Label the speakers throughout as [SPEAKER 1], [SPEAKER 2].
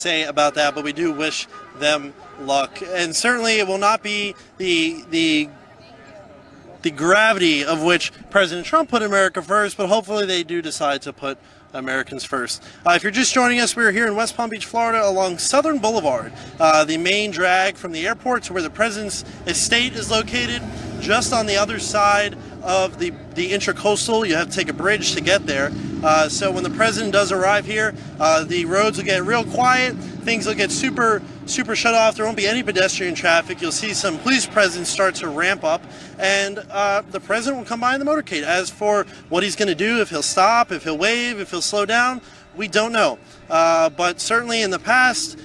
[SPEAKER 1] say about that, but we do wish them luck. And certainly it will not be the gravity of which President Trump put America first, but hopefully they do decide to put Americans first. If you're just joining us, we're here in West Palm Beach, Florida along Southern Boulevard, the main drag from the airport to where the president's estate is located, just on the other side of the Intracoastal. You have to take a bridge to get there. So when the president does arrive here, the roads will get real quiet, things will get super shut off. There won't be any pedestrian traffic. You'll see some police presence start to ramp up, and the president will come by in the motorcade. As for what he's going to do, if he'll stop, if he'll wave, if he'll slow down, we don't know. But certainly in the past,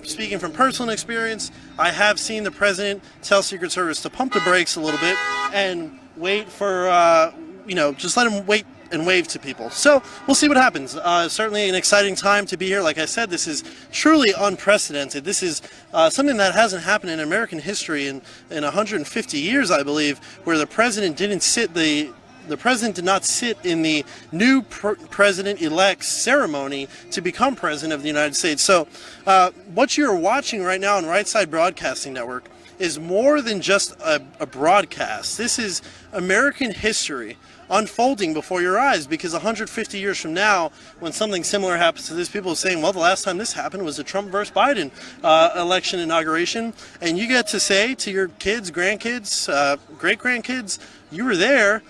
[SPEAKER 1] speaking from personal experience, I have seen the president tell Secret Service to pump the brakes a little bit and wait for, just let him wait and wave to people. So we'll see what happens. Certainly an exciting time to be here. Like I said, this is truly unprecedented. This is something that hasn't happened in American history in 150 years, I believe, where the president didn't sit the president did not sit in the new president-elect's ceremony to become president of the United States. So what you're watching right now on Right Side Broadcasting Network is more than just a broadcast. This is American history unfolding before your eyes, because 150 years from now, when something similar happens to this, people are saying, well, the last time this happened was the Trump versus Biden election inauguration, and you get to say to your kids, grandkids, great-grandkids, you were there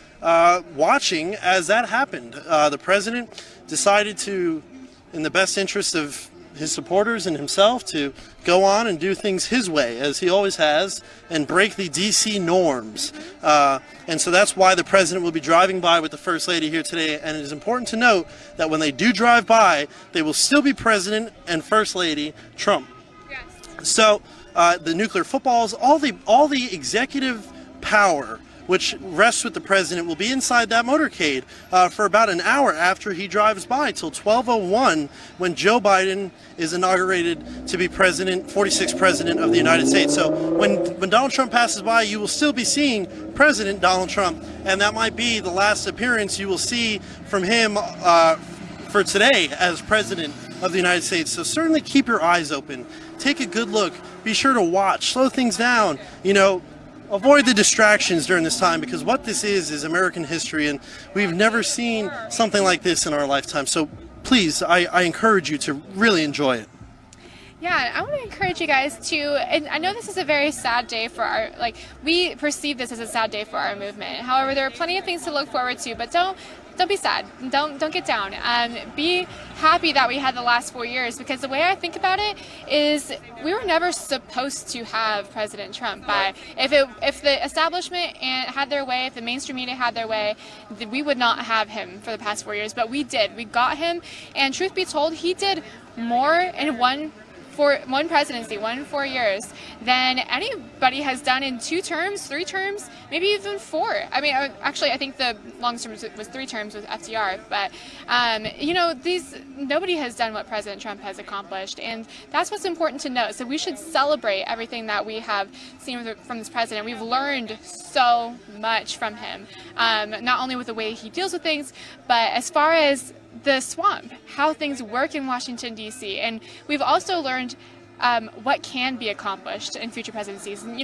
[SPEAKER 1] watching as that happened. The president decided to, in the best interest of his supporters and himself, to go on and do things his way, as he always has, and break the DC norms. And so that's why the president will be driving by with the First Lady here today. And it is important to note that when they do drive by, they will still be President and First Lady Trump. Yes. So the nuclear footballs, all the executive power which rests with the president, will be inside that motorcade for about an hour after he drives by, till 12:01, when Joe Biden is inaugurated to be president, 46th president of the United States. So when Donald Trump passes by, you will still be seeing President Donald Trump, and that might be the last appearance you will see from him for today as president of the United States. So certainly keep your eyes open. Take a good look. Be sure to watch. Slow things down. Avoid the distractions during this time, because what this is American history, and we've never seen something like this in our lifetime. So please, I encourage you to really enjoy it.
[SPEAKER 2] Yeah, I want to encourage you guys to, and I know this is a very sad day for our, we perceive this as a sad day for our movement. However, there are plenty of things to look forward to, but don't be sad. Don't get down. Be happy that we had the last 4 years, because the way I think about it is we were never supposed to have President Trump. If the establishment had their way, if the mainstream media had their way, we would not have him for the past 4 years. But we did. We got him, and truth be told, he did more in one presidency, 4 years, than anybody has done in 2 terms, 3 terms, maybe even 4. I mean, actually, I think the longest term was 3 terms with FDR. But nobody has done what President Trump has accomplished, and that's what's important to note. So we should celebrate everything that we have seen from this president. We've learned so much from him, not only with the way he deals with things, but as far as the swamp, how things work in Washington, D.C. And we've also learned what can be accomplished in future presidencies. And,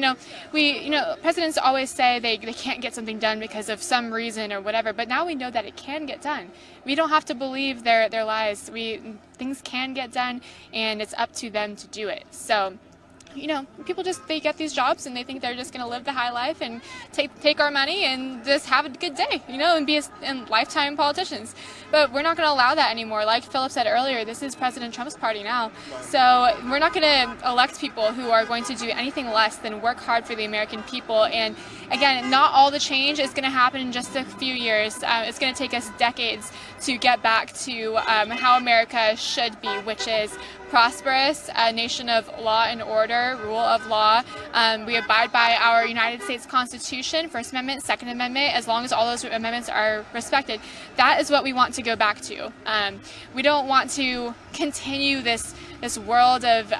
[SPEAKER 2] presidents always say they can't get something done because of some reason or whatever, but now we know that it can get done. We don't have to believe their lies. Things can get done, and it's up to them to do it. So, people they get these jobs and they think they're just going to live the high life and take our money and just have a good day, and be lifetime politicians. But we're not going to allow that anymore. Like Philip said earlier, this is President Trump's party now. So we're not going to elect people who are going to do anything less than work hard for the American people. And again, not all the change is going to happen in just a few years. It's going to take us decades to get back to how America should be, which is prosperous, a nation of law and order, rule of law. We abide by our United States Constitution, First Amendment, Second Amendment, as long as all those amendments are respected. That is what we want to go back to. We don't want to continue this this world of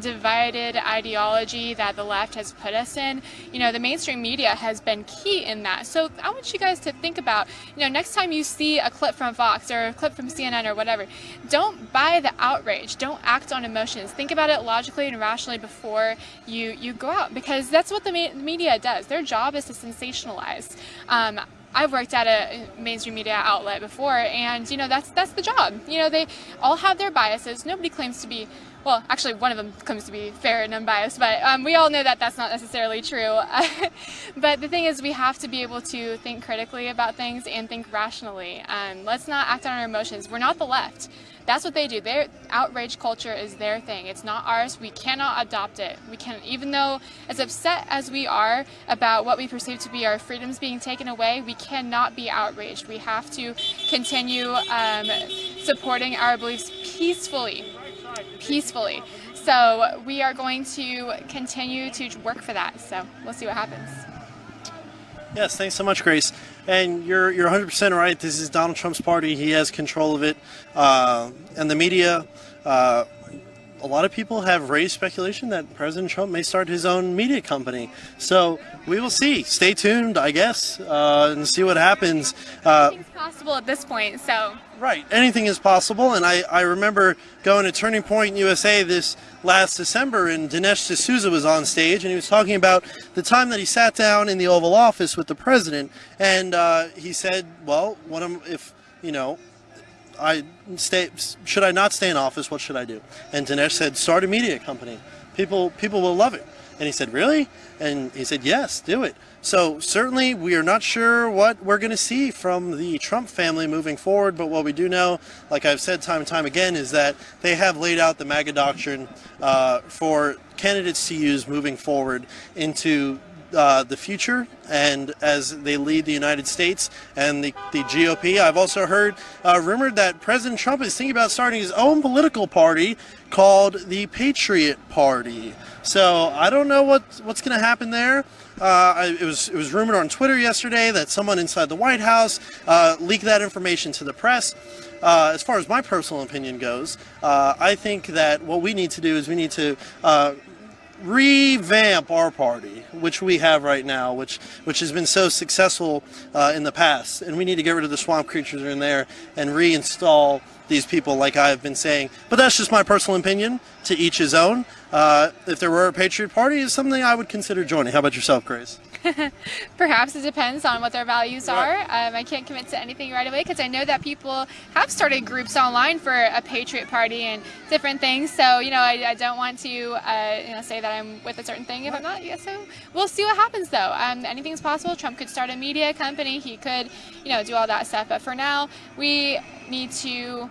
[SPEAKER 2] divided ideology that the left has put us in, the mainstream media has been key in that. So I want you guys to think about, next time you see a clip from Fox or a clip from CNN or whatever, don't buy the outrage. Don't act on emotions. Think about it logically and rationally before you go out, because that's what the media does. Their job is to sensationalize. I've worked at a mainstream media outlet before, and that's the job. They all have their biases. Nobody claims to be, well, actually one of them claims to be fair and unbiased, but we all know that that's not necessarily true. But the thing is, we have to be able to think critically about things and think rationally. Let's not act on our emotions. We're not the left. That's what they do. Their outrage culture is their thing. It's not ours. We cannot adopt it. We can, even though as upset as we are about what we perceive to be our freedoms being taken away, we cannot be outraged. We have to continue supporting our beliefs peacefully. So we are going to continue to work for that. So we'll see what happens.
[SPEAKER 1] Yes, thanks so much, Grace. And you're 100% right. This is Donald Trump's party. He has control of it. And the media, a lot of people have raised speculation that President Trump may start his own media company. So we will see. Stay tuned, I guess, and see what happens.
[SPEAKER 2] Anything's possible at this point, so.
[SPEAKER 1] Right, anything is possible, and I remember going to Turning Point USA this last December, and Dinesh D'Souza was on stage, and he was talking about the time that he sat down in the Oval Office with the president, and he said, well, should I not stay in office, what should I do? And Dinesh said, start a media company. People will love it. And he said, really? And he said, yes, do it. So certainly we are not sure what we're going to see from the Trump family moving forward, but what we do know, like I've said time and time again, is that they have laid out the MAGA doctrine for candidates to use moving forward into the future and as they lead the United States and the GOP. I've also heard rumored that President Trump is thinking about starting his own political party called the Patriot Party. So I don't know what's going to happen there. It was rumored on Twitter yesterday that someone inside the White House leaked that information to the press. As far as my personal opinion goes, I think that what we need to do is we need to revamp our party, which we have right now, which has been so successful in the past, and we need to get rid of the swamp creatures in there and reinstall these people, like I've been saying. But that's just my personal opinion. To each his own. If there were a Patriot Party, it's something I would consider joining. How about yourself, Grace?
[SPEAKER 2] Perhaps it depends on what their values
[SPEAKER 1] Right.
[SPEAKER 2] are. I can't commit to anything right away because I know that people have started groups online for a Patriot Party and different things. So, I don't want to, say that I'm with a certain thing if I'm not. Yeah, so we'll see what happens, though. Anything's possible. Trump could start a media company. He could, do all that stuff. But for now, we need to.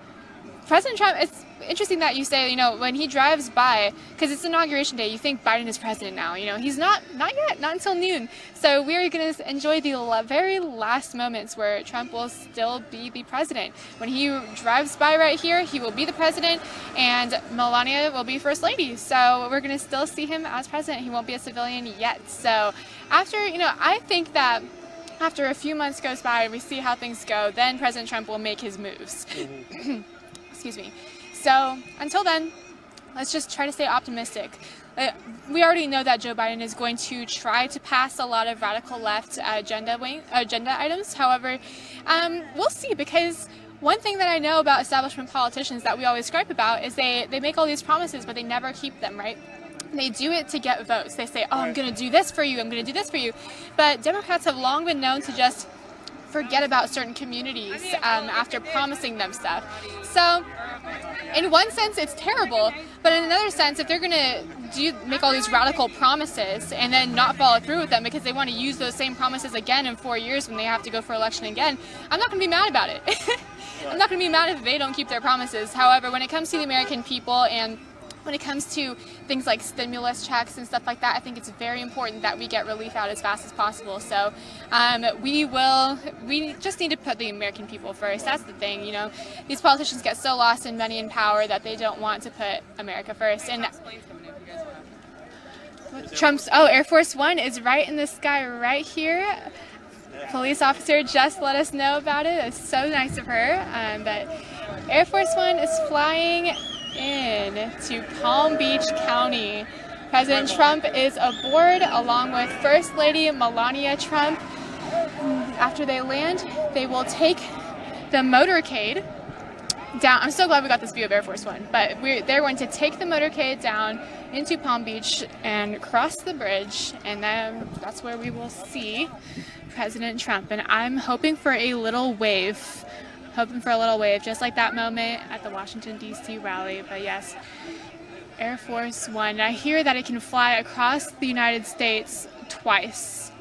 [SPEAKER 2] President Trump, it's interesting that you say, when he drives by, because it's Inauguration Day, you think Biden is president now. He's not yet, not until noon. So we're going to enjoy the very last moments where Trump will still be the president. When he drives by right here, he will be the president, and Melania will be first lady. So we're going to still see him as president. He won't be a civilian yet. So after, I think that after a few months goes by and we see how things go, then President Trump will make his moves. Excuse me. So until then, let's just try to stay optimistic. We already know that Joe Biden is going to try to pass a lot of radical left agenda items. However, we'll see, because one thing that I know about establishment politicians that we always gripe about is they make all these promises, but they never keep them, right? They do it to get votes. They say, I'm going to do this for you, I'm going to do this for you. But Democrats have long been known to just forget about certain communities after promising them stuff. So in one sense it's terrible, but in another sense, if they're going to make all these radical promises and then not follow through with them because they want to use those same promises again in 4 years when they have to go for election again, I'm not going to be mad about it. I'm not going to be mad if they don't keep their promises. However, when it comes to the American people and when it comes to things like stimulus checks and stuff like that, I think it's very important that we get relief out as fast as possible. So we just need to put the American people first. That's the thing, These politicians get so lost in money and power that they don't want to put America first. And Trump's, Air Force One is right in the sky right here. Police officer just let us know about it. It's so nice of her. But Air Force One is flying in to Palm Beach County. President Trump is aboard along with First Lady Melania Trump. After they land, they will take the motorcade down. I'm so glad we got this view of Air Force One, but they're going to take the motorcade down into Palm Beach and cross the bridge, and then that's where we will see President Trump. And I'm hoping for a little wave, just like that moment at the Washington, D.C. rally. But yes, Air Force One. And I hear that it can fly across the United States twice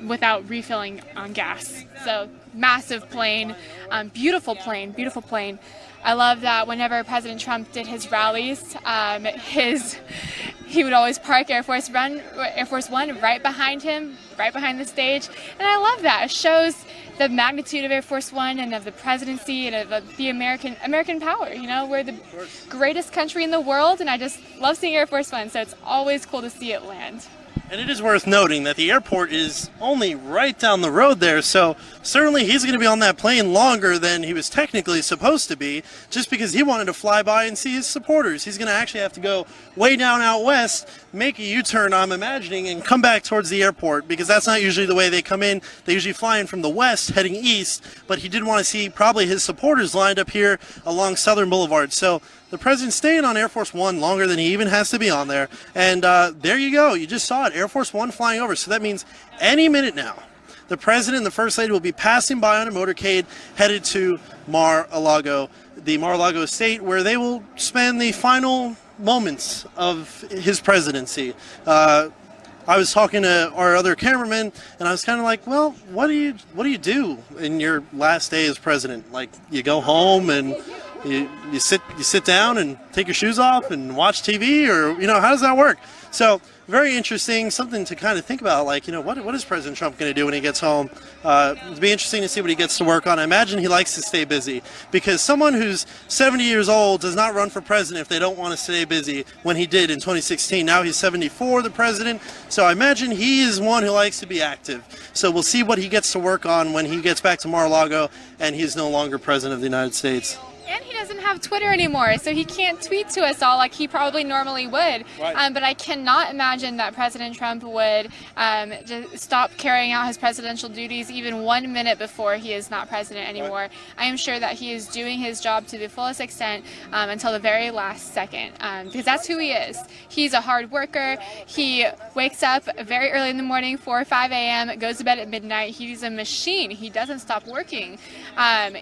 [SPEAKER 2] without refilling on gas. So massive plane, beautiful plane. I love that whenever President Trump did his rallies, he would always park Air Force One right behind him, right behind the stage. And I love that. It shows the magnitude of Air Force One and of the presidency and of the American power. You know, we're the greatest country in the world, and I just love seeing Air Force One, so it's always cool to see it land.
[SPEAKER 1] And it is worth noting that the airport is only right down the road there, so certainly he's going to be on that plane longer than he was technically supposed to be, just because he wanted to fly by and see his supporters. He's going to actually have to go way down out west, make a U-turn, I'm imagining, and come back towards the airport, because that's not usually the way they come in. They usually fly in from the west, heading east, but he did want to see probably his supporters lined up here along Southern Boulevard. So the president's staying on Air Force One longer than he even has to be on there. And there you go. You just saw it. Air Force One flying over. So that means any minute now, the president and the first lady will be passing by on a motorcade headed to Mar-a-Lago, the Mar-a-Lago estate, where they will spend the final moments of his presidency. I was talking to our other cameraman, and I was kind of like, well, what do you do in your last day as president? Like, you go home and you sit down and take your shoes off and watch TV, or, you know, how does that work? So very interesting, something to kind of think about, like, you know, what is President Trump going to do when he gets home? It'll be interesting to see what he gets to work on. I imagine he likes to stay busy, because someone who's 70 years old does not run for president if they don't want to stay busy, when he did in 2016. Now he's 74, the president, so I imagine he is one who likes to be active. So we'll see what he gets to work on when he gets back to Mar-a-Lago and he's no longer president of the United States.
[SPEAKER 2] And he doesn't have Twitter anymore, so he can't tweet to us all like he probably normally would.
[SPEAKER 1] Right.
[SPEAKER 2] But I cannot imagine that President Trump would just stop carrying out his presidential duties even 1 minute before he is not president anymore.
[SPEAKER 1] Right.
[SPEAKER 2] I am sure that he is doing his job to the fullest extent until the very last second, because that's who he is. He's a hard worker. He wakes up very early in the morning, 4 or 5 a.m., goes to bed at midnight. He's a machine. He doesn't stop working.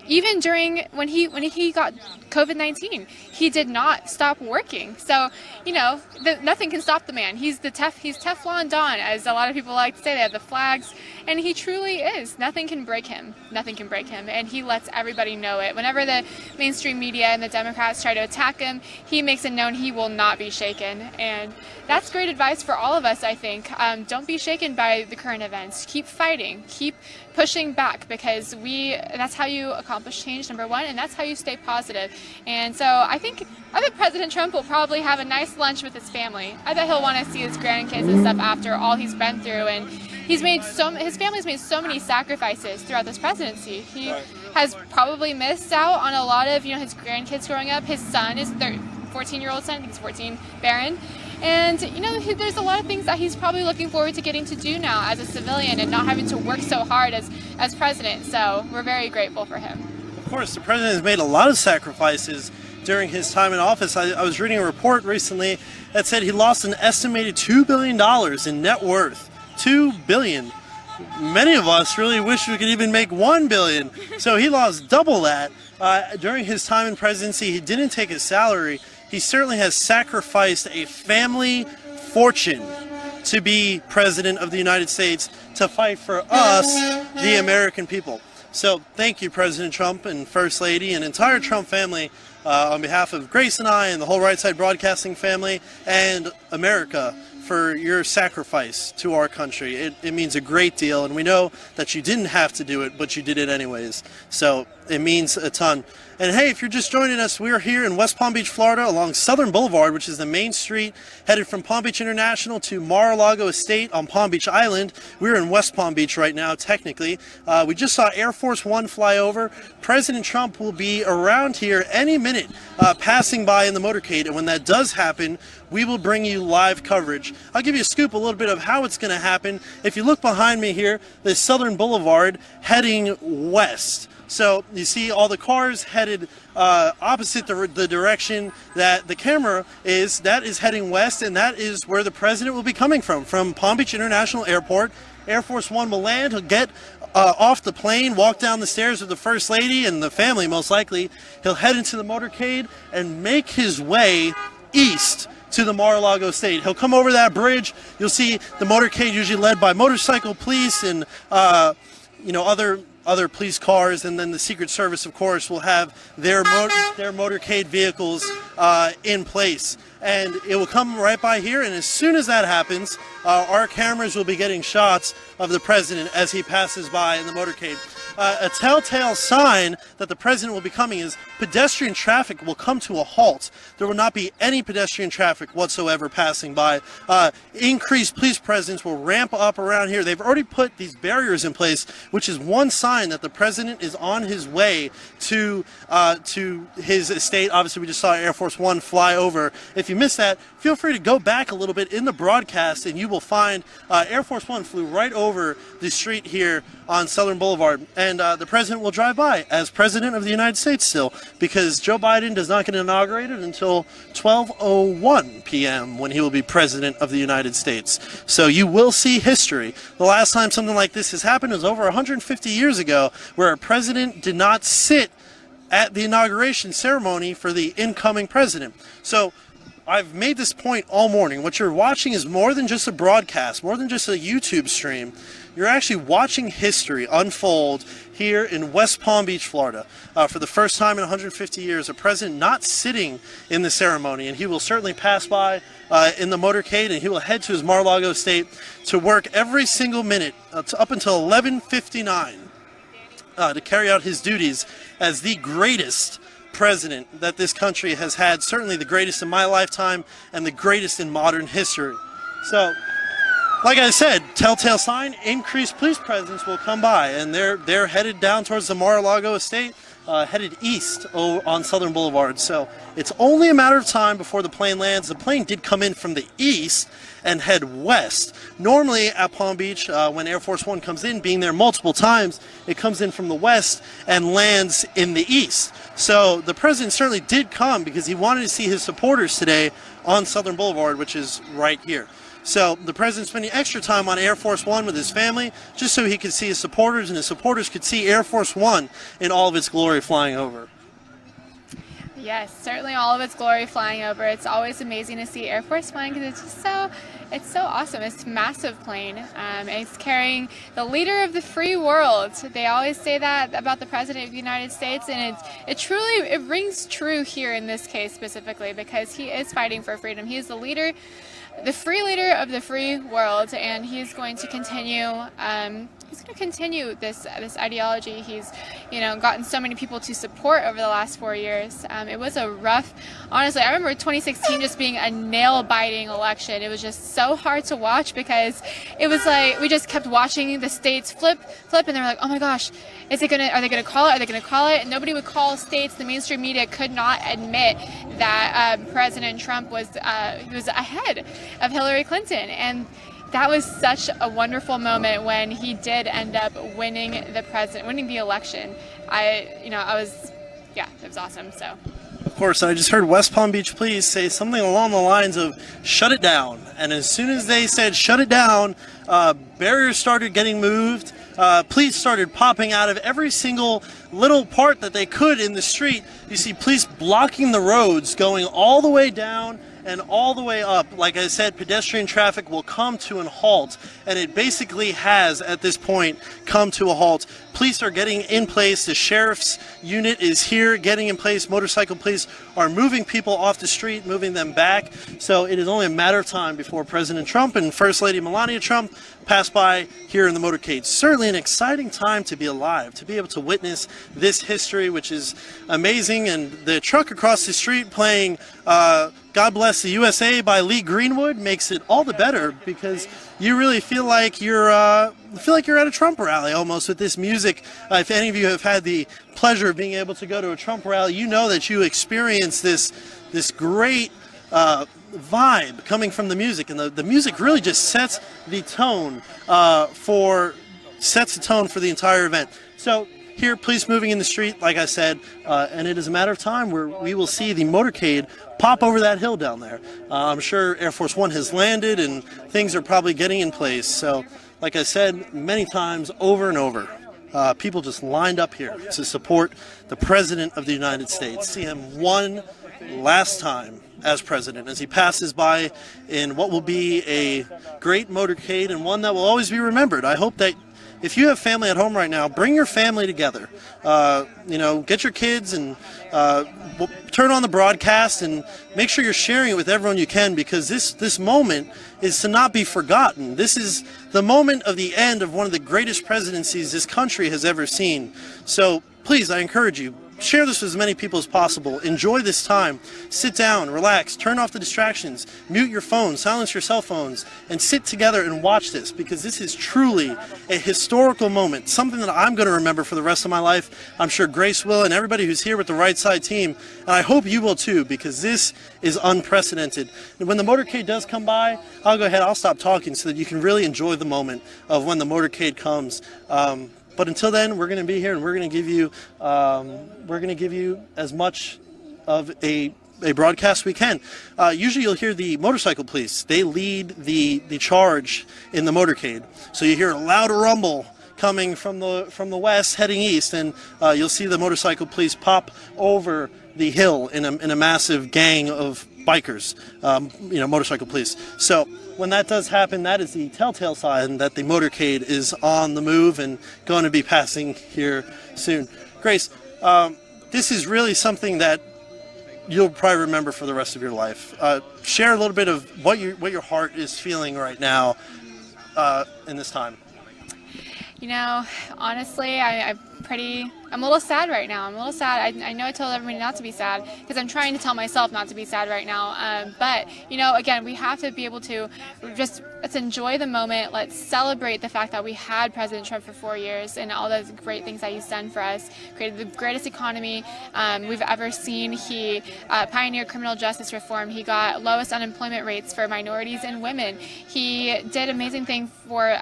[SPEAKER 2] Even during when he got COVID-19, he did not stop working. So, you know, nothing can stop the man. He's Teflon Don, as a lot of people like to say. They have the flags, and he truly is. Nothing can break him. Nothing can break him, and he lets everybody know it. Whenever the mainstream media and the Democrats try to attack him, he makes it known he will not be shaken, and that's great advice for all of us, I think. Don't be shaken by the current events. Keep fighting. Keep pushing back, because that's how you accomplish change, number one, and that's how you stay positive. And so I think President Trump will probably have a nice lunch with his family. I bet he'll want to see his grandkids and stuff after all he's been through, and his family's made so many sacrifices throughout this presidency. He has probably missed out on a lot of, you know, his grandkids growing up. His son is 14-year-old son, I think he's 14, Barron. And, you know, there's a lot of things that he's probably looking forward to getting to do now as a civilian and not having to work so hard as president. So we're very grateful for him.
[SPEAKER 1] Of course, the president has made a lot of sacrifices during his time in office. I was reading a report recently that said he lost an estimated $2 billion in net worth. $2 billion. Many of us really wish we could even make $1 billion. So he lost double that. During his time in presidency, he didn't take his salary. He certainly has sacrificed a family fortune to be president of the United States, to fight for us, the American people. So thank you, President Trump and First Lady and entire Trump family, on behalf of Grace and I and the whole Right Side Broadcasting family and America, for your sacrifice to our country. It means a great deal, and we know that you didn't have to do it, but you did it anyways. So it means a ton. And hey, if you're just joining us, we're here in West Palm Beach, Florida, along Southern Boulevard, which is the main street headed from Palm Beach International to Mar-a-Lago Estate on Palm Beach Island. We're in West Palm Beach right now, technically. We just saw Air Force One fly over. President Trump will be around here any minute, passing by in the motorcade. And when that does happen, we will bring you live coverage. I'll give you a scoop a little bit of how it's going to happen. If you look behind me here, there's Southern Boulevard heading west. So you see all the cars headed opposite the direction that the camera is. That is heading west, and that is where the president will be coming from Palm Beach International Airport. Air Force One will land. He'll get off the plane, walk down the stairs with the First Lady and the family most likely. He'll head into the motorcade and make his way east to the Mar-a-Lago Estate. He'll come over that bridge. You'll see the motorcade usually led by motorcycle police and other police cars, and then the Secret Service, of course, will have their motorcade vehicles in place. And it will come right by here, and as soon as that happens, our cameras will be getting shots of the president as he passes by in the motorcade. A telltale sign that the president will be coming is pedestrian traffic will come to a halt. There will not be any pedestrian traffic whatsoever passing by. Increased police presence will ramp up around here. They've already put these barriers in place, which is one sign that the president is on his way to his estate. Obviously, we just saw Air Force One fly over. If you missed that, feel free to go back a little bit in the broadcast, and you will find Air Force One flew right over the street here on Southern Boulevard. And the president will drive by as president of the United States still, because Joe Biden does not get inaugurated until 12:01 p.m. when he will be president of the United States. So you will see history. The last time something like this has happened was over 150 years ago, where a president did not sit at the inauguration ceremony for the incoming president. So I've made this point all morning. What you're watching is more than just a broadcast, more than just a YouTube stream. You're actually watching history unfold here in West Palm Beach, Florida. For the first time in 150 years, a president not sitting in the ceremony, and he will certainly pass by in the motorcade, and he will head to his Mar-a-Lago estate to work every single minute up until 11:59 to carry out his duties as the greatest president that this country has had, certainly the greatest in my lifetime and the greatest in modern history. So, like I said, telltale sign, increased police presence will come by, and they're headed down towards the Mar-a-Lago estate, headed east on Southern Boulevard. So it's only a matter of time before the plane lands. The plane did come in from the east and head west. Normally at Palm Beach, when Air Force One comes in, being there multiple times, it comes in from the west and lands in the east. So the president certainly did come because he wanted to see his supporters today on Southern Boulevard, which is right here. So the president's spending extra time on Air Force One with his family, just so he could see his supporters, and his supporters could see Air Force One in all of its glory flying over.
[SPEAKER 2] Yes, certainly all of its glory flying over. It's always amazing to see Air Force One because it's just so awesome. It's a massive plane. It's carrying the leader of the free world. They always say that about the president of the United States, and it rings true here in this case specifically, because he is fighting for freedom. He is the leader, the free leader of the free world, and he's going to continue. He's going to continue this ideology. He's, gotten so many people to support over the last 4 years. It was a rough, honestly. I remember 2016 just being a nail-biting election. It was just so hard to watch because it was like we just kept watching the states flip, and they were like, "Oh my gosh, are they gonna call it? Are they gonna call it?" And nobody would call states. The mainstream media could not admit that President Trump was ahead of Hillary Clinton, and that was such a wonderful moment when he did end up winning the election. It was awesome. So.
[SPEAKER 1] Of course, I just heard West Palm Beach Police say something along the lines of "shut it down," and as soon as they said "shut it down," barriers started getting moved. Police started popping out of every single little part that they could in the street. You see police blocking the roads, going all the way down and all the way up. Like I said, pedestrian traffic will come to an halt, and it basically has at this point come to a halt. Police are getting in place. The sheriff's unit is here getting in place. Motorcycle police are moving people off the street, moving them back. So it is only a matter of time before President Trump and First Lady Melania Trump pass by here in the motorcade. Certainly an exciting time to be alive, to be able to witness this history, which is amazing. And the truck across the street playing God Bless the USA by Lee Greenwood makes it all the better, because you really feel like you're at a Trump rally almost with this music. If any of you have had the pleasure of being able to go to a Trump rally, you know that you experience this great vibe coming from the music, and the music really just sets the tone for the entire event. So here, police moving in the street, like I said, and it is a matter of time where we will see the motorcade pop over that hill down there. I'm sure Air Force One has landed and things are probably getting in place. So, like I said many times over and over, people just lined up here to support the President of the United States. See him one last time as president as he passes by in what will be a great motorcade, and one that will always be remembered. I hope that if you have family at home right now, bring your family together. Get your kids and turn on the broadcast and make sure you're sharing it with everyone you can, because this moment is to not be forgotten. This is the moment of the end of one of the greatest presidencies this country has ever seen. So please, I encourage you, share this with as many people as possible. Enjoy this time. Sit down, relax, turn off the distractions, mute your phones, silence your cell phones, and sit together and watch this, because this is truly a historical moment, something that I'm going to remember for the rest of my life. I'm sure Grace will, and everybody who's here with the Right Side team, and I hope you will too, because this is unprecedented. And when the motorcade does come by, I'll go ahead, I'll stop talking so that you can really enjoy the moment of when the motorcade comes. But until then, we're going to be here, and we're going to give you as much of a broadcast we can. Usually you'll hear the motorcycle police. They lead the charge in the motorcade. So you hear a loud rumble coming from the west heading east, and you'll see the motorcycle police pop over the hill in a massive gang of bikers, motorcycle police. So when that does happen, that is the telltale sign that the motorcade is on the move and going to be passing here soon. Grace, this is really something that you'll probably remember for the rest of your life. Share a little bit of what your heart is feeling right now in this time.
[SPEAKER 2] Honestly, I'm a little sad right now. I'm a little sad. I know I told everybody not to be sad, because I'm trying to tell myself not to be sad right now. But again, we have to be able to let's enjoy the moment. Let's celebrate the fact that we had President Trump for 4 years and all those great things that he's done for us. Created the greatest economy we've ever seen. He pioneered criminal justice reform. He got lowest unemployment rates for minorities and women. He did amazing things for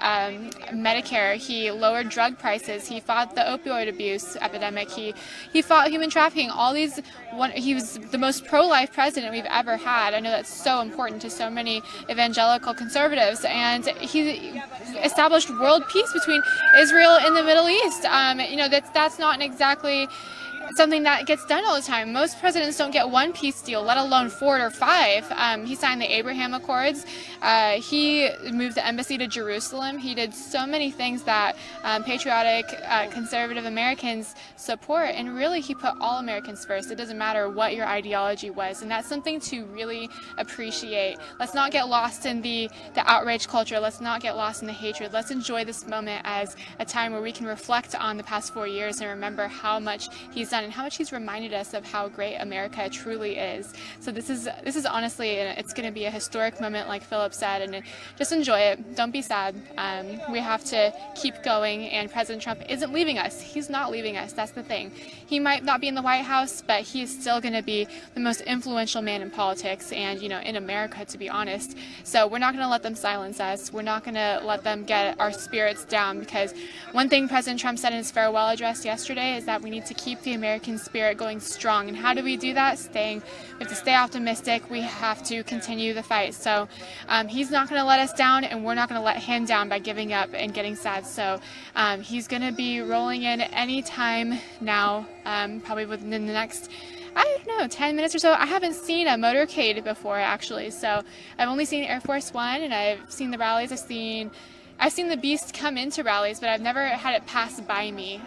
[SPEAKER 2] Medicare. He lowered drug prices. He fought the opioid abuse epidemic. He fought human trafficking. He was the most pro-life president we've ever had. I know that's so important to so many evangelical conservatives, and he established world peace between Israel and the Middle East. That's not exactly something that gets done all the time. Most presidents don't get one peace deal, let alone 4 or 5. He signed the Abraham Accords. He moved the embassy to Jerusalem. He did so many things that patriotic, conservative Americans support, and really he put all Americans first. It doesn't matter what your ideology was, and that's something to really appreciate. Let's not get lost in the outrage culture. Let's not get lost in the hatred. Let's enjoy this moment as a time where we can reflect on the past 4 years and remember how much he's done and how much he's reminded us of how great America truly is. So this is honestly, it's going to be a historic moment, like Philip said, and just enjoy it. Don't be sad. We have to keep going, and President Trump isn't leaving us. He's not leaving us. That's the thing. He might not be in the White House, but he is still going to be the most influential man in politics and, in America, to be honest. So we're not going to let them silence us. We're not going to let them get our spirits down, because one thing President Trump said in his farewell address yesterday is that we need to keep the American spirit going strong. And how do we do that? We have to stay optimistic. We have to continue the fight. So he's not going to let us down, and we're not going to let him down by giving up and getting sad. So he's going to be rolling in any time now, probably within the next I don't know, 10 minutes or so. I haven't seen a motorcade before, actually. So I've only seen Air Force One, and I've seen the rallies. I've seen the Beast come into rallies, but I've never had it pass by me.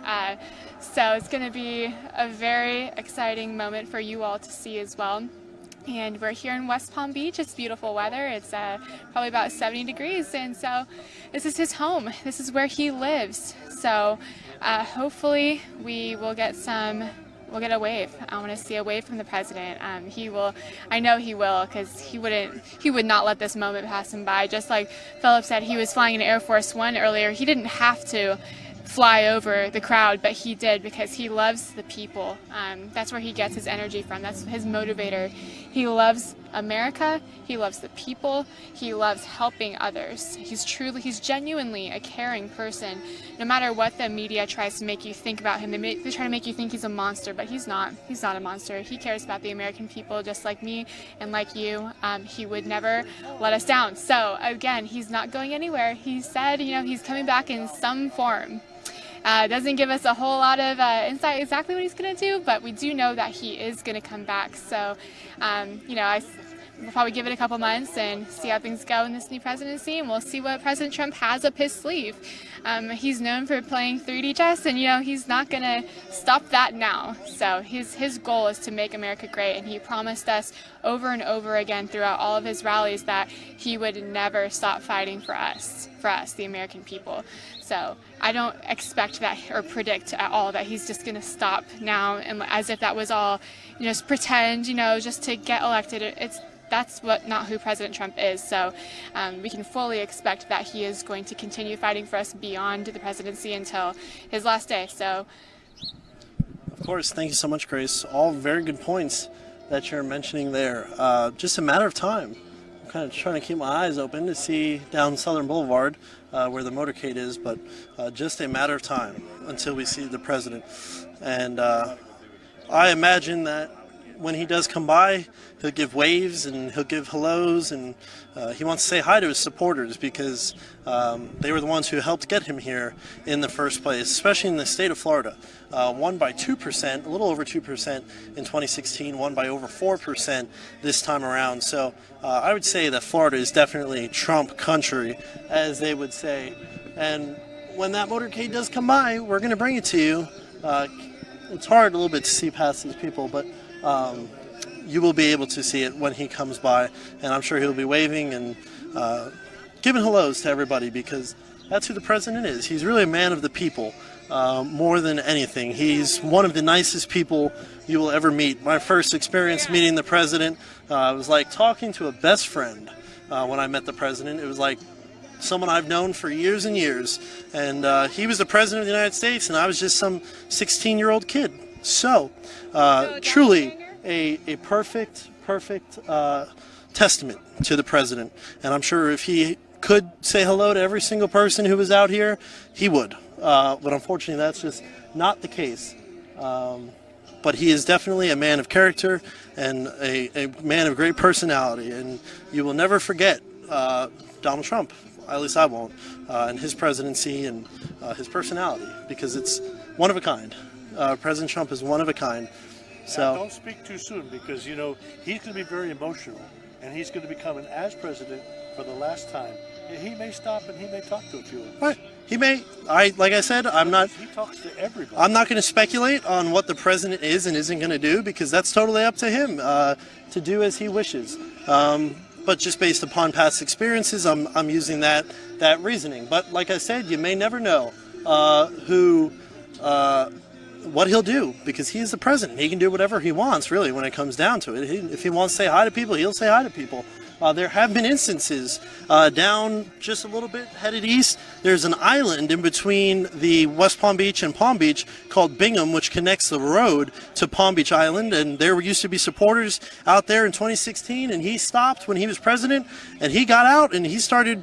[SPEAKER 2] So it's going to be a very exciting moment for you all to see as well. And we're here in West Palm Beach. It's beautiful weather. It's probably about 70 degrees. And so this is his home. This is where he lives. So hopefully we will get we'll get a wave. I want to see a wave from the president. He will, I know he will, because he would not let this moment pass him by. Just like Philip said, he was flying in Air Force One earlier. He didn't have to fly over the crowd, but he did because he loves the people. That's where he gets his energy from. That's his motivator. He loves America. He loves the people. He loves helping others. He's genuinely a caring person. No matter what the media tries to make you think about him, they try to make you think he's a monster, but he's not. He's not a monster. He cares about the American people just like me and like you. He would never let us down. So again, he's not going anywhere. He said, he's coming back in some form. Doesn't give us a whole lot of insight exactly what he's going to do, but we do know that he is going to come back. So, we'll probably give it a couple months and see how things go in this new presidency, and we'll see what President Trump has up his sleeve. He's known for playing 3D chess, and he's not going to stop that now. So his goal is to make America great, and he promised us over and over again throughout all of his rallies that he would never stop fighting for us, the American people. So I don't expect that or predict at all that he's just going to stop now, and as if that was all, just pretend, just to get elected. That's not who President Trump is. So we can fully expect that he is going to continue fighting for us beyond the presidency until his last day. So,
[SPEAKER 1] of course, thank you so much, Grace. All very good points that you're mentioning there. Just a matter of time. I'm kind of trying to keep my eyes open to see down Southern Boulevard where the motorcade is, but just a matter of time until we see the president. And I imagine that when he does come by, he'll give waves and he'll give hellos, and he wants to say hi to his supporters because they were the ones who helped get him here in the first place, especially in the state of Florida. Won by 2%, a little over 2% in 2016, won by over 4% this time around. So I would say that Florida is definitely Trump country, as they would say. And when that motorcade does come by, we're going to bring it to you. It's hard a little bit to see past these people, but you will be able to see it when he comes by, and I'm sure he'll be waving and giving hellos to everybody, because that's who the president is. He's really a man of the people, more than anything. He's one of the nicest people you will ever meet. My first experience meeting the president was like talking to a best friend when I met the president. It was like someone I've known for years and years, and he was the president of the United States, and I was just some 16-year-old kid. So, truly a perfect testament to the president. And I'm sure if he could say hello to every single person who was out here, he would. But unfortunately, that's just not the case. But he is definitely a man of character and a man of great personality. And you will never forget Donald Trump. At least I won't. And his presidency and his personality, because it's one of a kind. President Trump is one of a kind. So
[SPEAKER 3] don't speak too soon, because he's going to be very emotional, and he's going to be coming as president for the last time. He may stop and he may talk to a few of us.
[SPEAKER 1] Right. He may. Like I said, I'm not.
[SPEAKER 3] He talks to everybody.
[SPEAKER 1] I'm not going to speculate on what the president is and isn't going to do, because that's totally up to him to do as he wishes. But just based upon past experiences, I'm using that reasoning. But like I said, you may never know what he'll do, because he is the president. He can do whatever he wants, really, when it comes down to it. If he wants to say hi to people, he'll say hi to people. There have been instances down just a little bit headed east. There's an island in between the West Palm Beach and Palm Beach called Bingham, which connects the road to Palm Beach Island. And there used to be supporters out there in 2016, and he stopped when he was president, and he got out and he started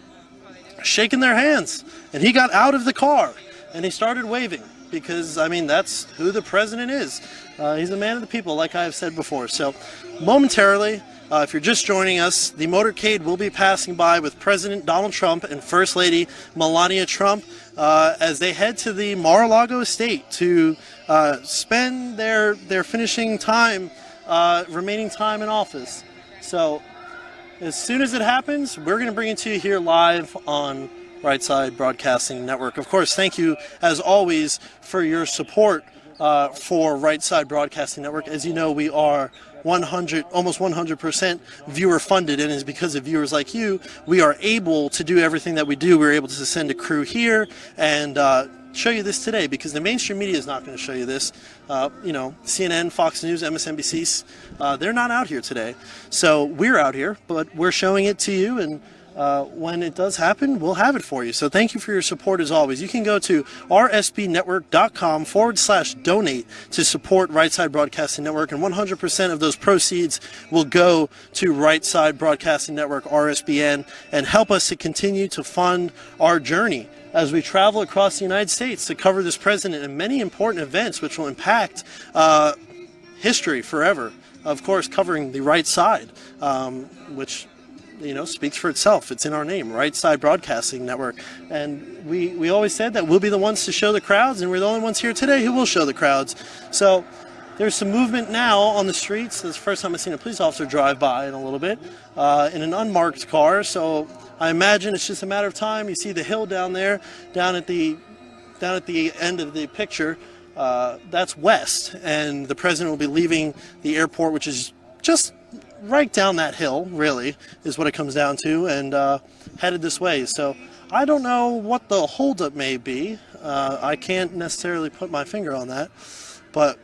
[SPEAKER 1] shaking their hands, and he got out of the car and he started waving. Because, I mean, that's who the president is. He's a man of the people, like I've said before. So, momentarily, if you're just joining us, the motorcade will be passing by with President Donald Trump and First Lady Melania Trump as they head to the Mar-a-Lago estate to spend their finishing time remaining time in office. So as soon as it happens, we're going to bring it to you here live on Right Side Broadcasting Network. Of course, thank you, as always, for your support for Right Side Broadcasting Network. As you know, we are almost 100% viewer funded, and it's because of viewers like you we are able to do everything that we do. We're able to send a crew here and show you this today, because the mainstream media is not going to show you this. CNN, Fox News, MSNBC, they're not out here today. So we're out here, but we're showing it to you, and when it does happen, we'll have it for you. So thank you for your support as always. You can go to rsbnetwork.com/donate to support Right Side Broadcasting Network, and 100% of those proceeds will go to Right Side Broadcasting Network, RSBN, and help us to continue to fund our journey as we travel across the United States to cover this president and many important events which will impact history forever. Of course, covering the right side, which speaks for itself. It's in our name, Right Side Broadcasting Network. And we always said that we'll be the ones to show the crowds, and we're the only ones here today who will show the crowds. So there's some movement now on the streets. This is the first time I've seen a police officer drive by in a little bit in an unmarked car. So I imagine it's just a matter of time. You see the hill down there, down at the end of the picture. That's west, and the president will be leaving the airport, which is just right down that hill, really, is what it comes down to, and headed this way. So I don't know what the holdup may be. I can't necessarily put my finger on that, but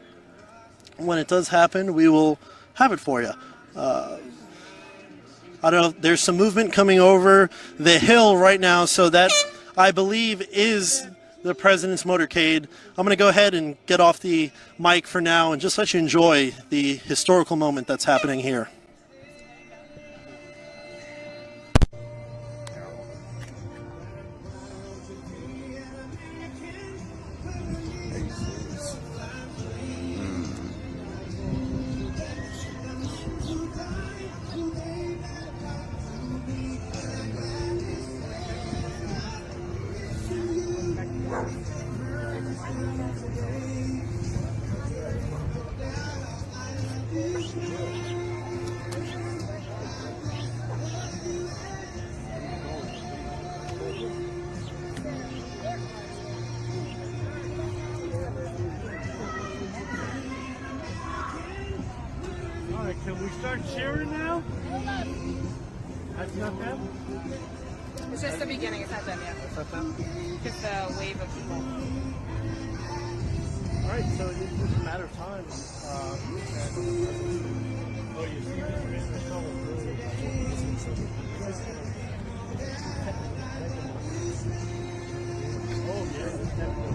[SPEAKER 1] when it does happen, we will have it for you. I don't know, there's some movement coming over the hill right now, so that, I believe, is the president's motorcade. I'm going to go ahead and get off the mic for now and just let you enjoy the historical moment that's happening here.
[SPEAKER 3] Can we start cheering now? That's not them?
[SPEAKER 4] It's just the beginning, it's not done yet.
[SPEAKER 3] That's not them?
[SPEAKER 4] Just a wave of people.
[SPEAKER 3] All right, so it's just a matter of time. Oh, you see this business Oh, yeah, it's definitely.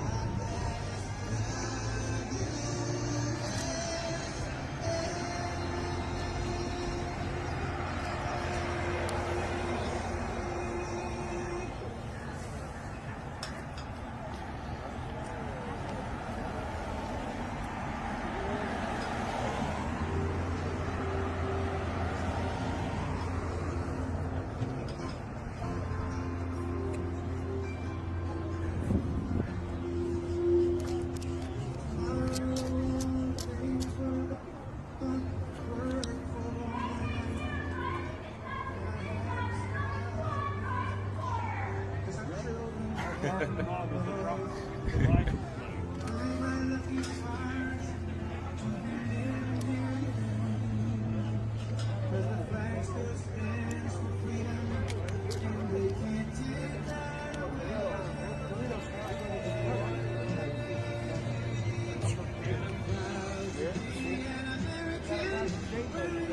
[SPEAKER 3] The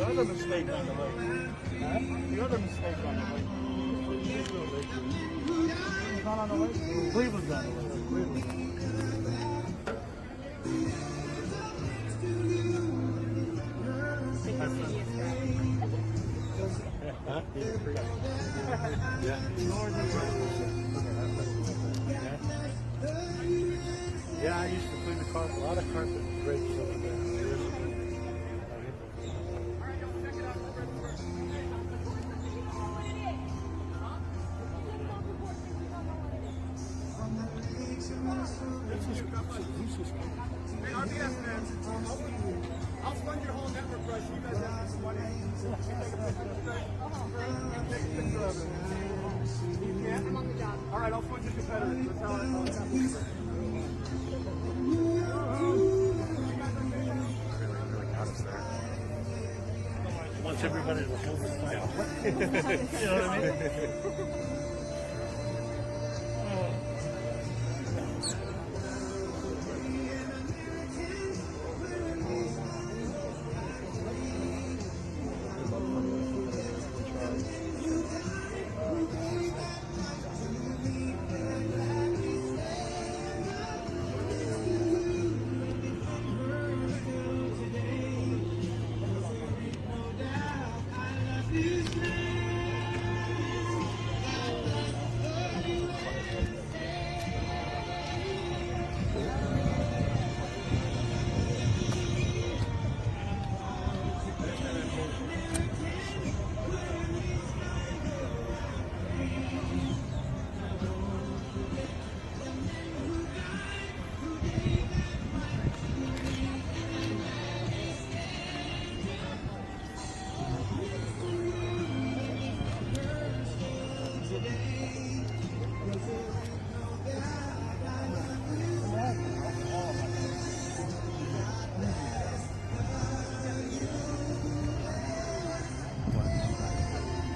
[SPEAKER 3] other mistake on the way. The other mistake on the way. It's not on the way. Cleveland's on the way. Cleveland's on the way. Huh? Yeah. Yeah, I used to clean the carpet. A lot of carpet drapes over there. This is
[SPEAKER 5] I'll fund your whole network price. You guys have some money. Take a picture of it. You can't?
[SPEAKER 4] I'm on the job.
[SPEAKER 5] All right, I'll fund your competitors. That's how I
[SPEAKER 3] He wants everybody to hold his fight. You know what I mean?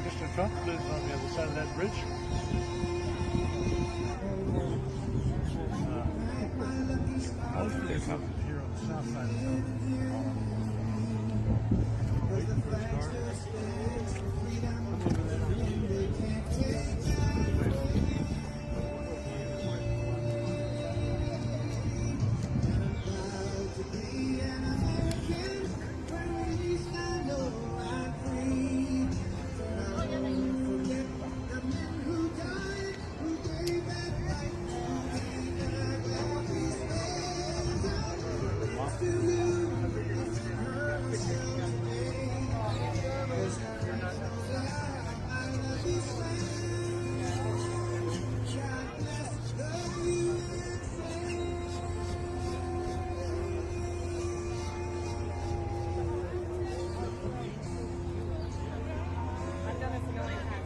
[SPEAKER 3] Mr. Trump lives on the other side of that bridge. His house is here on the south side of town. Waiting for his car.
[SPEAKER 4] I've done this a million times.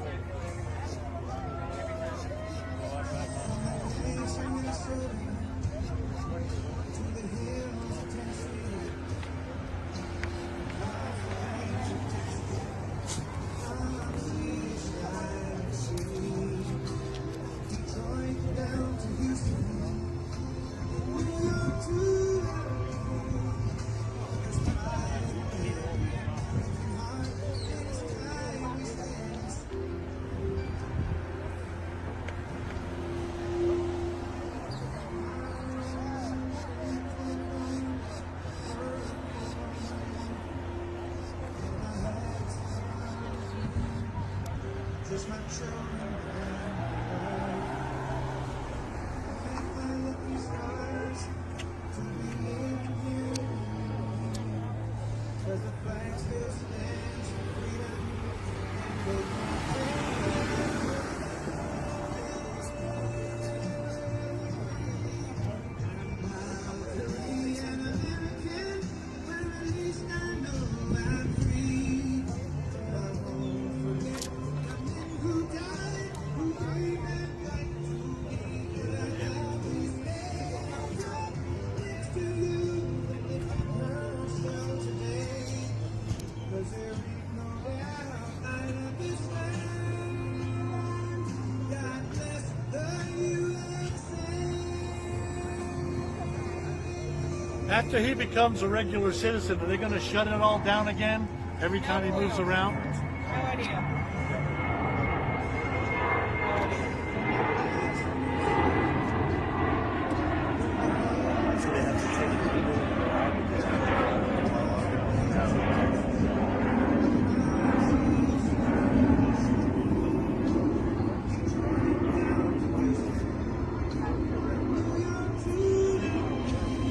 [SPEAKER 4] After he becomes a regular citizen, are they going to shut it all down again every time he moves around? No idea.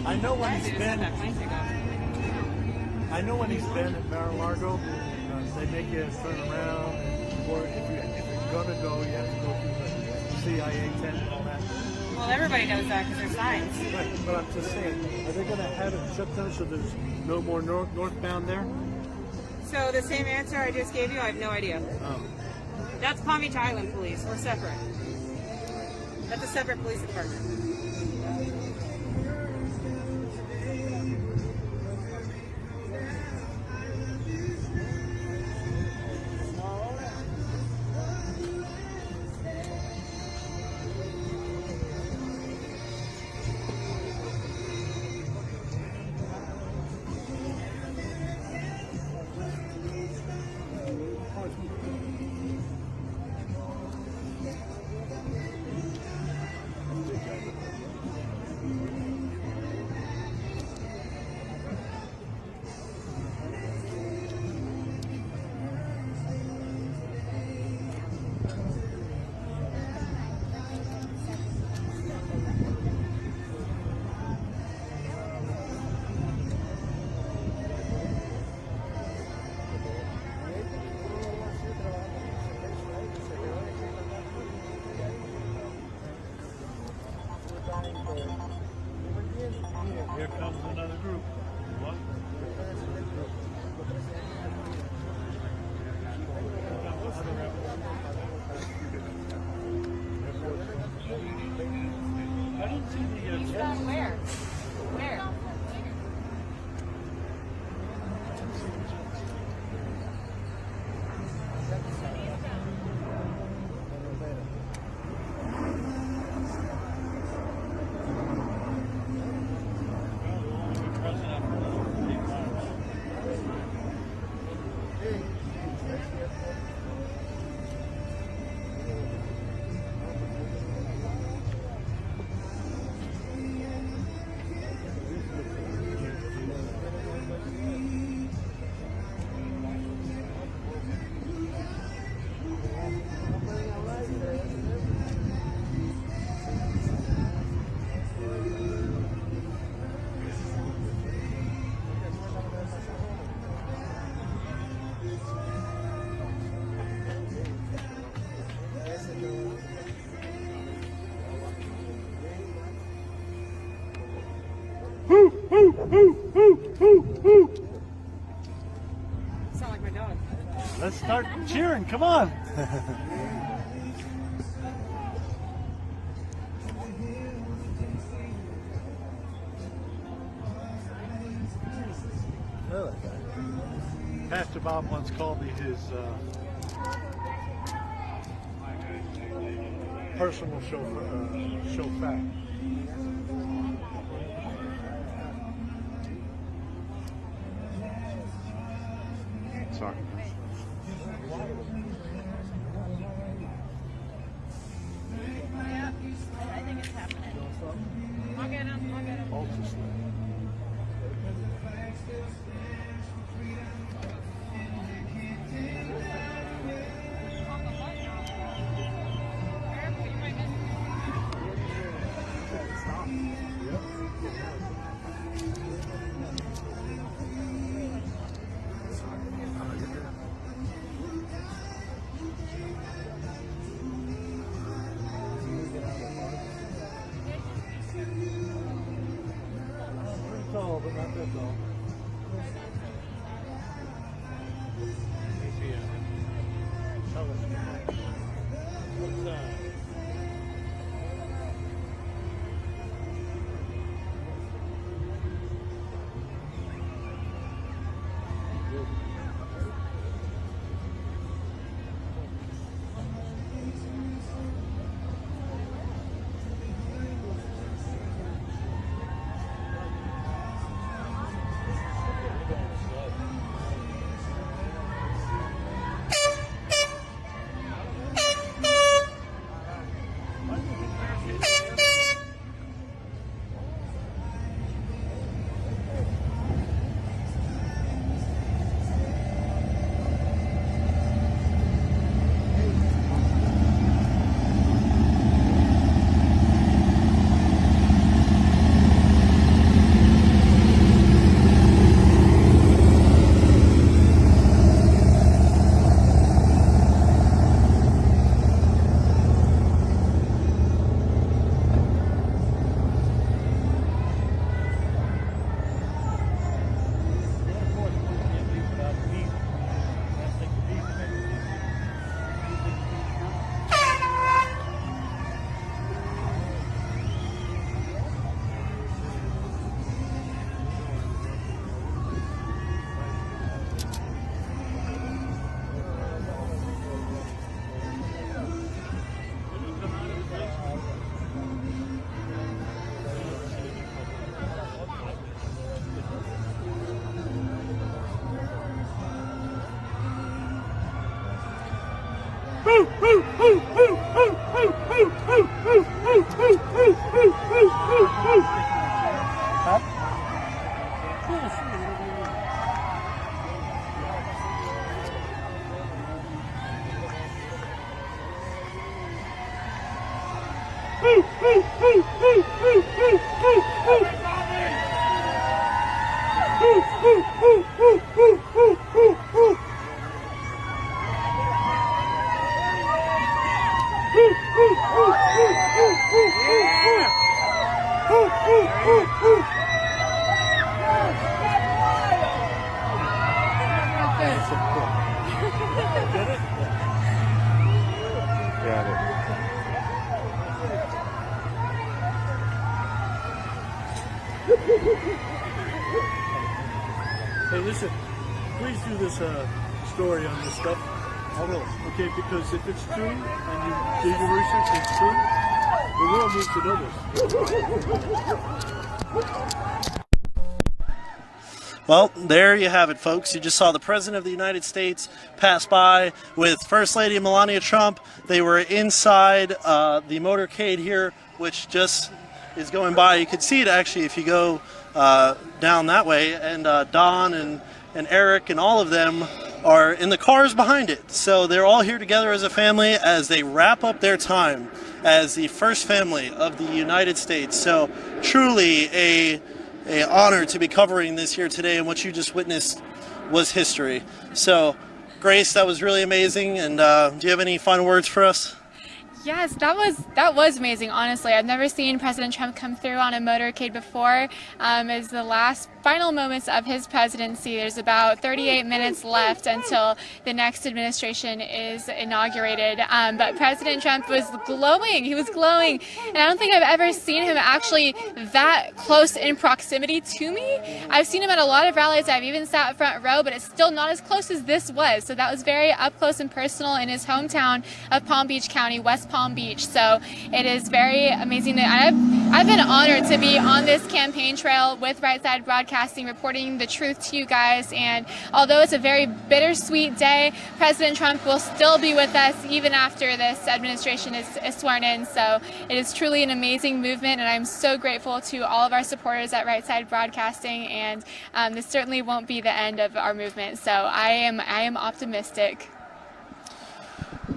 [SPEAKER 3] I know when he's been at Mar-a-Lago, they make you turn around, or if you're gonna go, you have to go through the CIA tent and all that.
[SPEAKER 6] Well, everybody knows that because there's signs.
[SPEAKER 4] Right, but I'm just saying, are they going to have it shut down so there's no more northbound there?
[SPEAKER 6] So the same answer I just gave you, I have no idea.
[SPEAKER 4] Oh.
[SPEAKER 6] That's Palm Beach Island Police. We're separate. That's a separate police department.
[SPEAKER 3] Here comes another group. What? I didn't see the
[SPEAKER 6] Where? Where? Sound like my dog.
[SPEAKER 3] Let's start cheering. Come on. Pastor Bob once called me his personal chauffeur.
[SPEAKER 7] Sorry.
[SPEAKER 6] I think it's happening. I'll get him. I'll get him.
[SPEAKER 3] Tall, but not that tall. What's that?
[SPEAKER 7] Got it.
[SPEAKER 4] Hey, listen, please do this story on this stuff. I will. Okay, because if it's true and you do your research, it's true, the world needs to know this.
[SPEAKER 1] Well, there you have it, folks. You just saw the President of the United States pass by with First Lady Melania Trump. They were inside the motorcade here, which just is going by. You could see it actually if you go down that way. And Don and Eric and all of them are in the cars behind it. So they're all here together as a family as they wrap up their time as the first family of the United States. So truly a honor to be covering this here today, and what you just witnessed was history. So, Grace, that was really amazing, and do you have any final words for us?
[SPEAKER 2] Yes, that was amazing. Honestly, I've never seen President Trump come through on a motorcade before. It's the last final moments of his presidency. There's about 38 minutes left until the next administration is inaugurated. But President Trump was glowing. He was glowing, and I don't think I've ever seen him actually that close in proximity to me. I've seen him at a lot of rallies. I've even sat front row, but it's still not as close as this was. So that was very up close and personal in his hometown of Palm Beach County, West Palm Beach. So it is very amazing that I've been honored to be on this campaign trail with Right Side Broadcasting, reporting the truth to you guys. And although it's a very bittersweet day, President Trump will still be with us even after this administration is sworn in. So it is truly an amazing movement, and I'm so grateful to all of our supporters at Right Side Broadcasting. And this certainly won't be the end of our movement. So I am optimistic.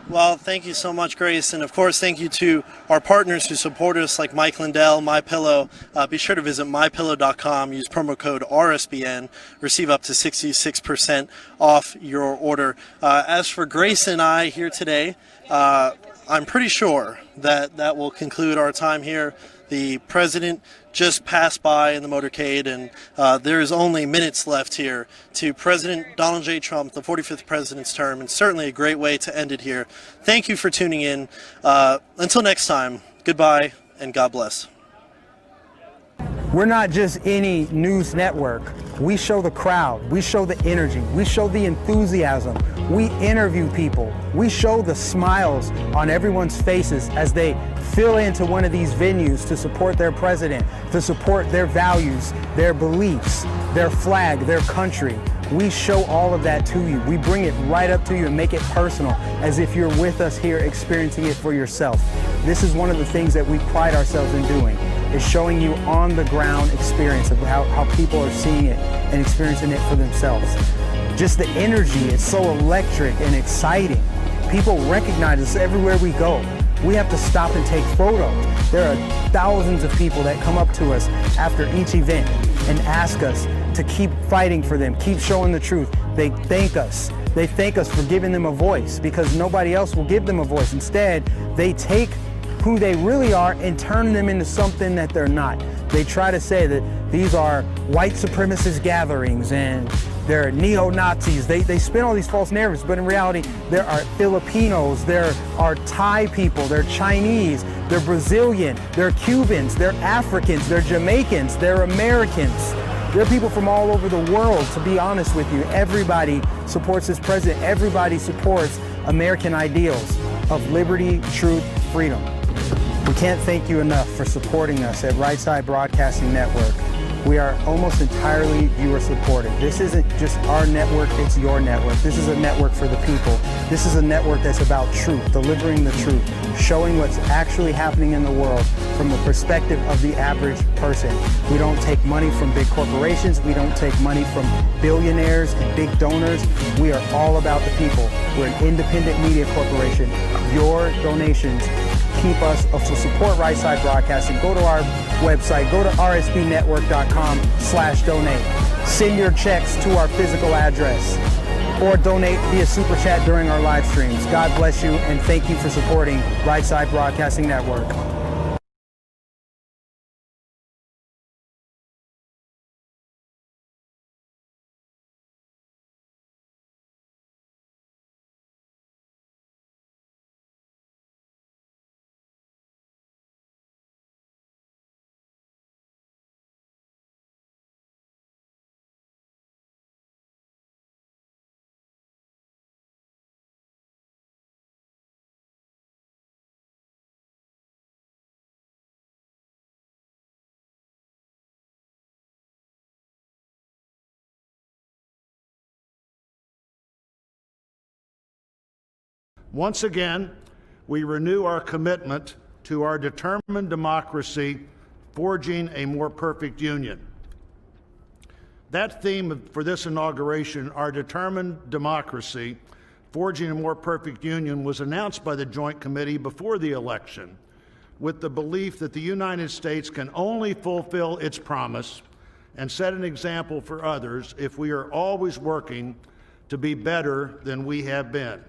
[SPEAKER 1] Well, thank you so much, Grace, and of course thank you to our partners who support us like Mike Lindell, MyPillow. Be sure to visit mypillow.com, use promo code RSBN, receive up to 66% off your order. As for Grace and I here today, I'm pretty sure that will conclude our time here. The President just passed by in the motorcade, and there is only minutes left here to President Donald J. Trump, the 45th president's term, and certainly a great way to end it here. Thank you for tuning in. Until next time, goodbye and God bless.
[SPEAKER 8] We're not just any news network. We show the crowd, we show the energy, we show the enthusiasm, we interview people, we show the smiles on everyone's faces as they fill into one of these venues to support their president, to support their values, their beliefs, their flag, their country. We show all of that to you. We bring it right up to you and make it personal, as if you're with us here experiencing it for yourself. This is one of the things that we pride ourselves in doing, is showing you on the ground experience of how people are seeing it and experiencing it for themselves. Just the energy is so electric and exciting. People recognize us everywhere we go. We have to stop and take photos. There are thousands of people that come up to us after each event and ask us to keep fighting for them, keep showing the truth. They thank us. They thank us for giving them a voice, because nobody else will give them a voice. Instead, they take who they really are and turn them into something that they're not. They try to say that these are white supremacist gatherings and they're neo-Nazis. They spin all these false narratives, but in reality, there are Filipinos, there are Thai people, they're Chinese, they're Brazilian, they're Cubans, they're Africans, they're Jamaicans, they're Americans. There are people from all over the world, to be honest with you. Everybody supports this president. Everybody supports American ideals of liberty, truth, freedom. We can't thank you enough for supporting us at Right Side Broadcasting Network. We are almost entirely viewer supported. This isn't just our network, it's your network. This is a network for the people. This is a network that's about truth, delivering the truth, showing what's actually happening in the world from the perspective of the average person. We don't take money from big corporations. We don't take money from billionaires and big donors. We are all about the people. We're an independent media corporation. Your donations keep us to support Right Side Broadcasting. Go to our website, go to rsbnetwork.com/donate. Send your checks to our physical address or donate via Super Chat during our live streams. God bless you and thank you for supporting Right Side Broadcasting Network.
[SPEAKER 9] Once again, we renew our commitment to our determined democracy, forging a more perfect union. That theme for this inauguration, our determined democracy, forging a more perfect union, was announced by the Joint Committee before the election with the belief that the United States can only fulfill its promise and set an example for others if we are always working to be better than we have been.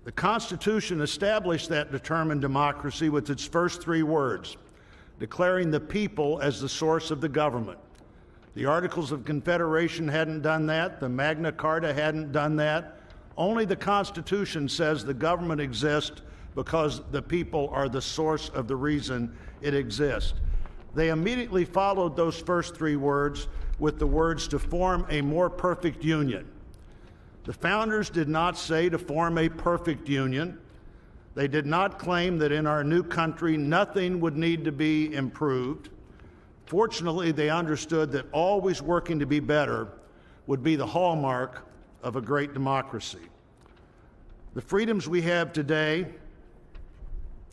[SPEAKER 9] The Constitution established that determined democracy with its first three words, declaring the people as the source of the government. The Articles of Confederation hadn't done that. The Magna Carta hadn't done that. Only the Constitution says the government exists because the people are the source of the reason it exists. They immediately followed those first three words with the words to form a more perfect union. The founders did not say to form a perfect union. They did not claim that in our new country nothing would need to be improved. Fortunately, they understood that always working to be better would be the hallmark of a great democracy. The freedoms we have today,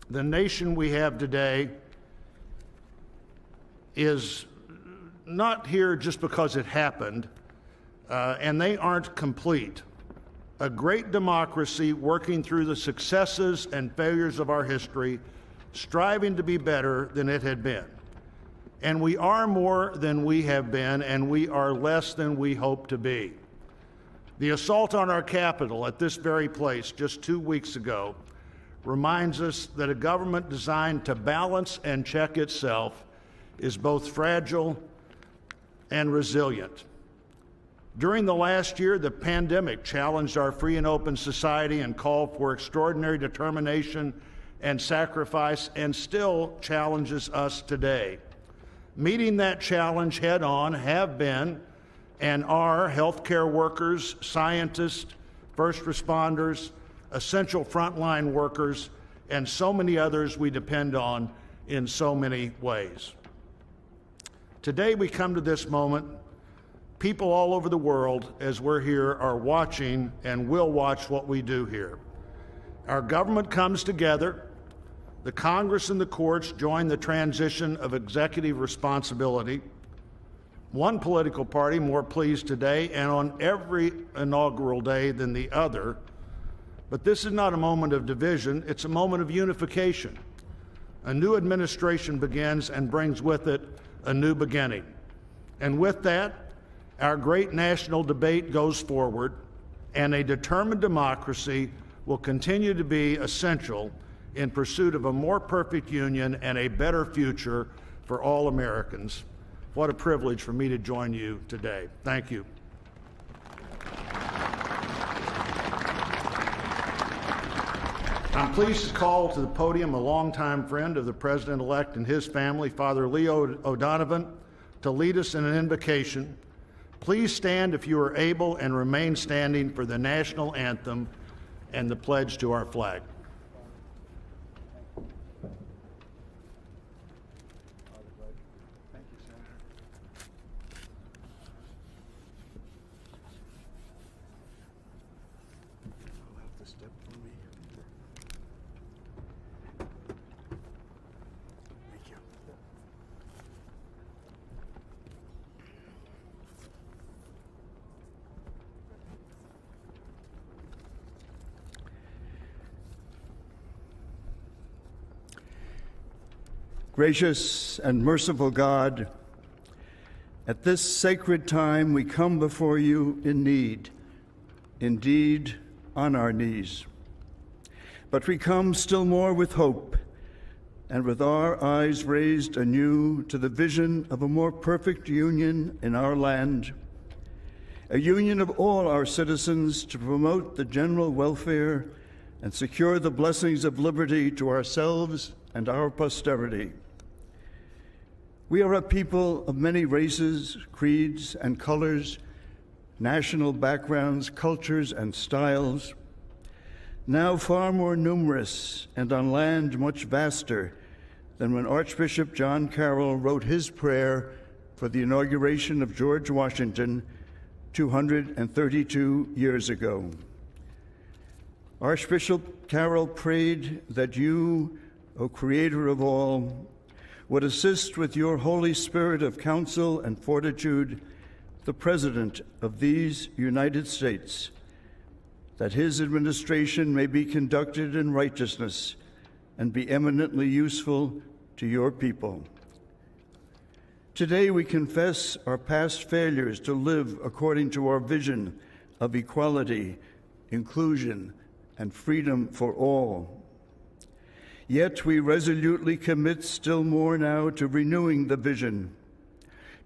[SPEAKER 9] the nation we have today, is not here just because it happened, and they aren't complete. A great democracy working through the successes and failures of our history, striving to be better than it had been. And we are more than we have been, and we are less than we hope to be. The assault on our Capitol at this very place just 2 weeks ago reminds us that a government designed to balance and check itself is both fragile and resilient. During the last year, the pandemic challenged our free and open society and called for extraordinary determination and sacrifice, and still challenges us today. Meeting that challenge head on have been and are healthcare workers, scientists, first responders, essential frontline workers, and so many others we depend on in so many ways. Today we come to this moment. People all over the world, as we're here, are watching and will watch what we do here. Our government comes together. The Congress and the courts join the transition of executive responsibility. One political party more pleased today and on every inaugural day than the other. But this is not a moment of division, it's a moment of unification. A new administration begins and brings with it a new beginning. And with that, our great national debate goes forward, and a determined democracy will continue to be essential in pursuit of a more perfect union and a better future for all Americans. What a privilege for me to join you today. Thank you. I'm pleased to call to the podium a longtime friend of the President-elect and his family, Father Leo O'Donovan, to lead us in an invocation. Please stand if you are able and remain standing for the national anthem and the pledge to our flag. Thank you, Senator.
[SPEAKER 10] Gracious and merciful God, at this sacred time we come before you in need, indeed on our knees. But we come still more with hope and with our eyes raised anew to the vision of a more perfect union in our land, a union of all our citizens to promote the general welfare and secure the blessings of liberty to ourselves and our posterity. We are a people of many races, creeds, and colors, national backgrounds, cultures, and styles, now far more numerous and on land much vaster than when Archbishop John Carroll wrote his prayer for the inauguration of George Washington 232 years ago. Archbishop Carroll prayed that you, O Creator of all, would assist with your Holy Spirit of counsel and fortitude the President of these United States, that his administration may be conducted in righteousness and be eminently useful to your people. Today we confess our past failures to live according to our vision of equality, inclusion, and freedom for all. Yet we resolutely commit still more now to renewing the vision,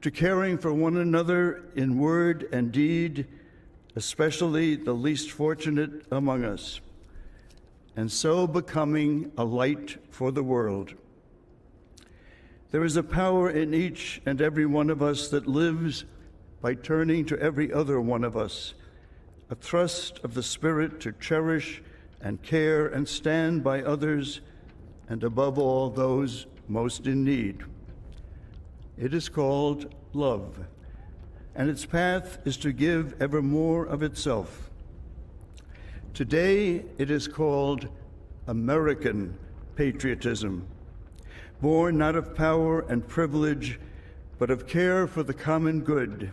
[SPEAKER 10] to caring for one another in word and deed, especially the least fortunate among us, and so becoming a light for the world. There is a power in each and every one of us that lives by turning to every other one of us, a thrust of the Spirit to cherish and care and stand by others, and above all, those most in need. It is called love, and its path is to give ever more of itself. Today, it is called American patriotism, born not of power and privilege, but of care for the common good,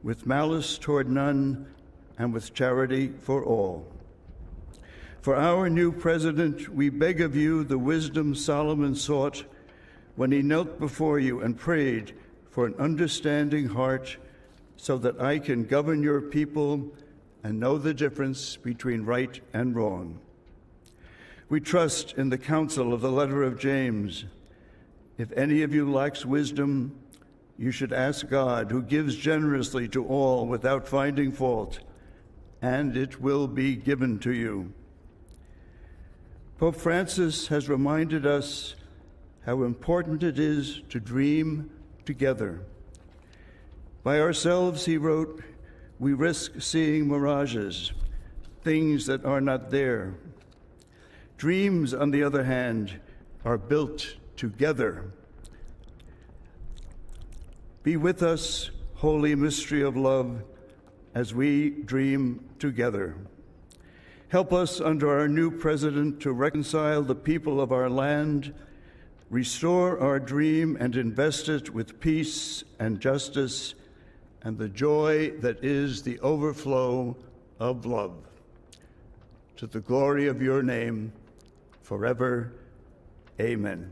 [SPEAKER 10] with malice toward none and with charity for all. For our new president, we beg of you the wisdom Solomon sought when he knelt before you and prayed for an understanding heart so that I can govern your people and know the difference between right and wrong. We trust in the counsel of the letter of James. If any of you lacks wisdom, you should ask God, who gives generously to all without finding fault, and it will be given to you. Pope Francis has reminded us how important it is to dream together. By ourselves, he wrote, we risk seeing mirages, things that are not there. Dreams, on the other hand, are built together. Be with us, holy mystery of love, as we dream together. Help us under our new president to reconcile the people of our land, restore our dream and invest it with peace and justice and the joy that is the overflow of love. To the glory of your name, forever, amen.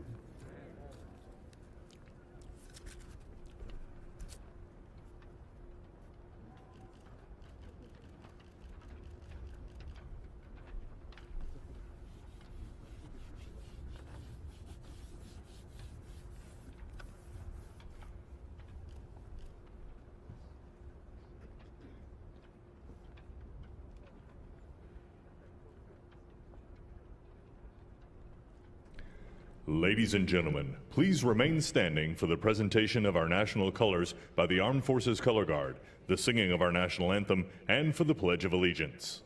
[SPEAKER 11] Ladies and gentlemen, please remain standing for the presentation of our national colors by the Armed Forces Color Guard, the singing of our national anthem, and for the Pledge of Allegiance.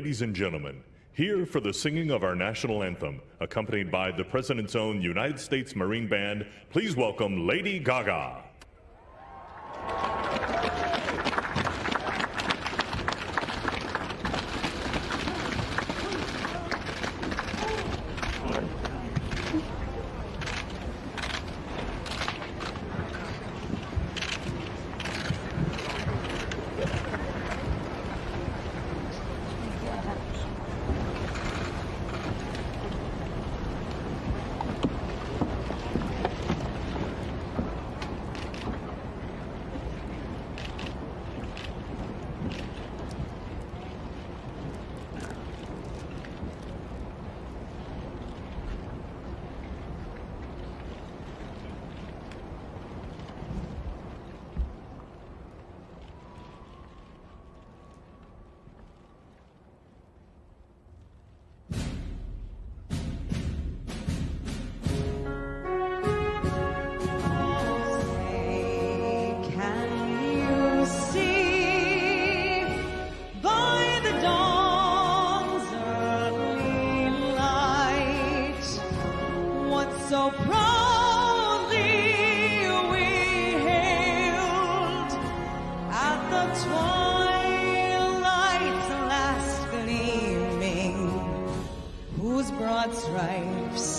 [SPEAKER 11] Ladies and gentlemen, here for the singing of our national anthem, accompanied by the President's own United States Marine Band, please welcome Lady Gaga.
[SPEAKER 12] So proudly we hailed at the twilight's last gleaming, whose broad stripes